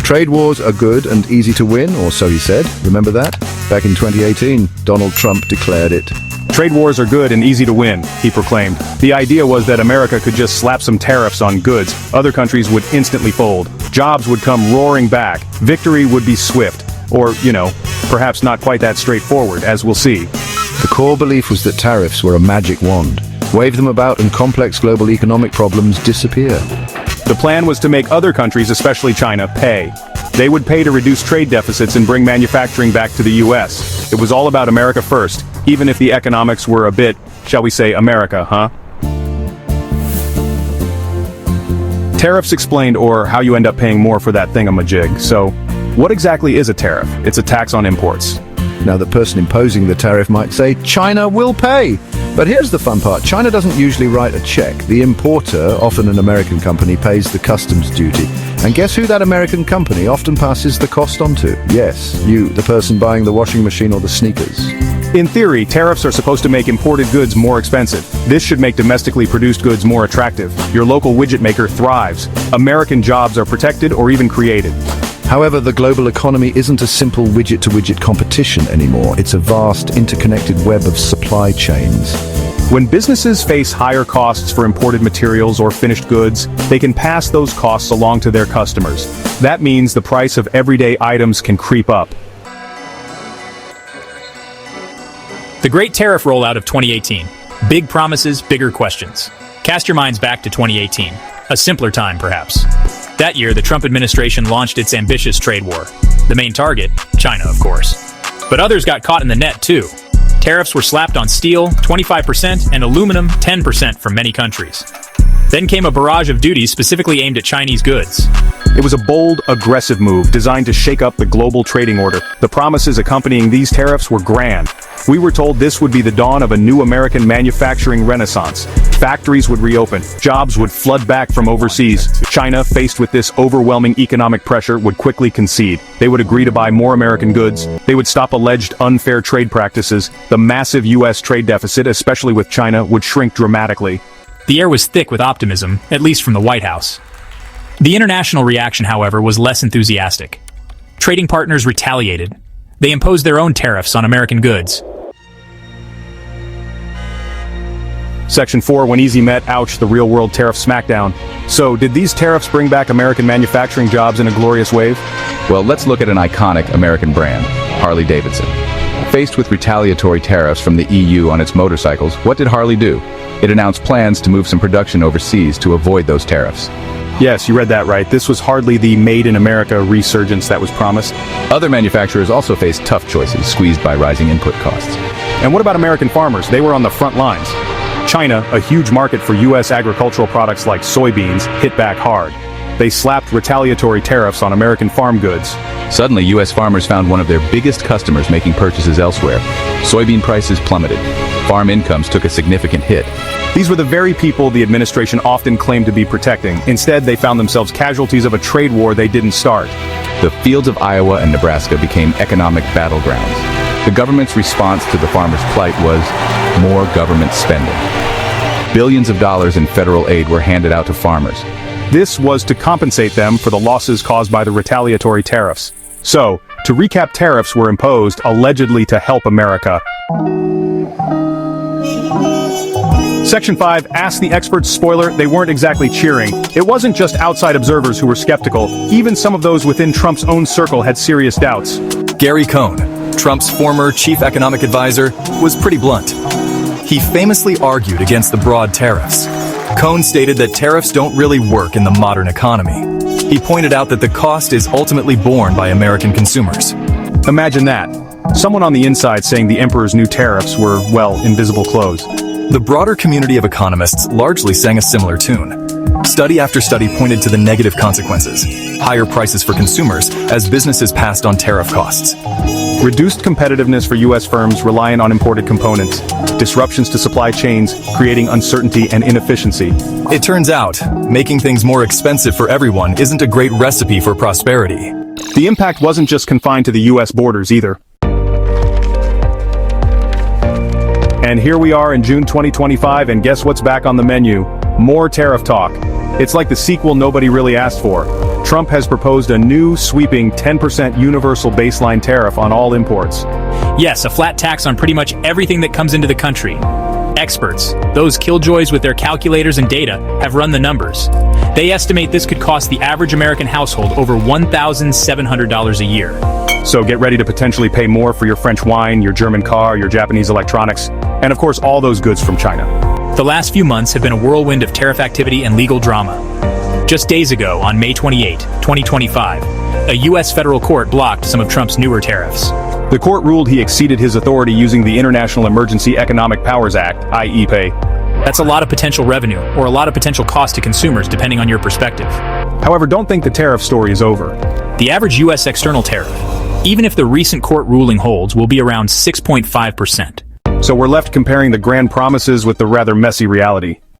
Trade wars are good and easy to win, or so he said. Remember that? Back in 2018, Donald Trump declared it. Trade wars are good and easy to win, he proclaimed. The idea was that America could just slap some tariffs on goods, other countries would instantly fold, jobs would come roaring back, victory would be swift, or, perhaps not quite that straightforward, as we'll see. The core belief was that tariffs were a magic wand. Wave them about and complex global economic problems disappear. The plan was to make other countries, especially China, pay. They would pay to reduce trade deficits and bring manufacturing back to the US. It was all about America first, even if the economics were a bit, shall we say, America, huh? Tariffs explained, or how you end up paying more for that thingamajig. So, what exactly is a tariff? It's a tax on imports. Now, the person imposing the tariff might say, China will pay. But here's the fun part. China doesn't usually write a check. The importer, often an American company, pays the customs duty. And guess who that American company often passes the cost on to? Yes, you, the person buying the washing machine or the sneakers. In theory, tariffs are supposed to make imported goods more expensive. This should make domestically produced goods more attractive. Your local widget maker thrives. American jobs are protected or even created. However, the global economy isn't a simple widget-to-widget competition anymore. It's a vast, interconnected web of supply chains. When businesses face higher costs for imported materials or finished goods, they can pass those costs along to their customers. That means the price of everyday items can creep up. The Great Tariff Rollout of 2018. Big promises, bigger questions. Cast your minds back to 2018. A simpler time, perhaps. That year, the Trump administration launched its ambitious trade war. The main target, China, of course. But others got caught in the net, too. Tariffs were slapped on steel, 25%, and aluminum, 10% from many countries. Then came a barrage of duties specifically aimed at Chinese goods. It was a bold, aggressive move designed to shake up the global trading order. The promises accompanying these tariffs were grand. We were told this would be the dawn of a new American manufacturing renaissance. Factories would reopen, jobs would flood back from overseas. China, faced with this overwhelming economic pressure, would quickly concede. They would agree to buy more American goods. They would stop alleged unfair trade practices. The massive U.S. trade deficit, especially with China, would shrink dramatically. The air was thick with optimism, at least from the White House. The international reaction, however, was less enthusiastic. Trading partners retaliated. They imposed their own tariffs on American goods. Section 4, when easy met, ouch, the real-world tariff smackdown. So, did these tariffs bring back American manufacturing jobs in a glorious wave? Well, let's look at an iconic American brand, Harley-Davidson. Faced with retaliatory tariffs from the EU on its motorcycles, what did Harley do? It announced plans to move some production overseas to avoid those tariffs. Yes, you read that right. This was hardly the Made in America resurgence that was promised. Other manufacturers also faced tough choices, squeezed by rising input costs. And what about American farmers? They were on the front lines. China, a huge market for U.S. agricultural products like soybeans, hit back hard. They slapped retaliatory tariffs on American farm goods. Suddenly, U.S. farmers found one of their biggest customers making purchases elsewhere. Soybean prices plummeted. Farm incomes took a significant hit. These were the very people the administration often claimed to be protecting. Instead, they found themselves casualties of a trade war they didn't start. The fields of Iowa and Nebraska became economic battlegrounds. The government's response to the farmers' plight was more government spending. Billions of dollars in federal aid were handed out to farmers. This was to compensate them for the losses caused by the retaliatory tariffs. So, to recap, tariffs were imposed allegedly to help America. Section 5, Ask the Experts. Spoiler, they weren't exactly cheering. It wasn't just outside observers who were skeptical. Even some of those within Trump's own circle had serious doubts. Gary Cohn, Trump's former chief economic advisor, was pretty blunt. He famously argued against the broad tariffs. Cohn stated that tariffs don't really work in the modern economy. He pointed out that the cost is ultimately borne by American consumers. Imagine that. Someone on the inside saying the emperor's new tariffs were, well, invisible clothes. The broader community of economists largely sang a similar tune. Study after study pointed to the negative consequences: higher prices for consumers as businesses passed on tariff costs. Reduced competitiveness for U.S. firms reliant on imported components. Disruptions to supply chains, creating uncertainty and inefficiency. It turns out, making things more expensive for everyone isn't a great recipe for prosperity. The impact wasn't just confined to the U.S. borders either. And here we are in June 2025, and guess what's back on the menu? More tariff talk. It's like the sequel nobody really asked for. Trump has proposed a new, sweeping 10% universal baseline tariff on all imports. Yes, a flat tax on pretty much everything that comes into the country. Experts, those killjoys with their calculators and data, have run the numbers. They estimate this could cost the average American household over $1,700 a year. So get ready to potentially pay more for your French wine, your German car, your Japanese electronics, and of course all those goods from China. The last few months have been a whirlwind of tariff activity and legal drama. Just days ago, on May 28, 2025, a U.S. federal court blocked some of Trump's newer tariffs. The court ruled he exceeded his authority using the International Emergency Economic Powers Act, IEPA. That's a lot of potential revenue, or a lot of potential cost to consumers, depending on your perspective. However, don't think the tariff story is over. The average U.S. external tariff, even if the recent court ruling holds, will be around 6.5%. So we're left comparing the grand promises with the rather messy reality.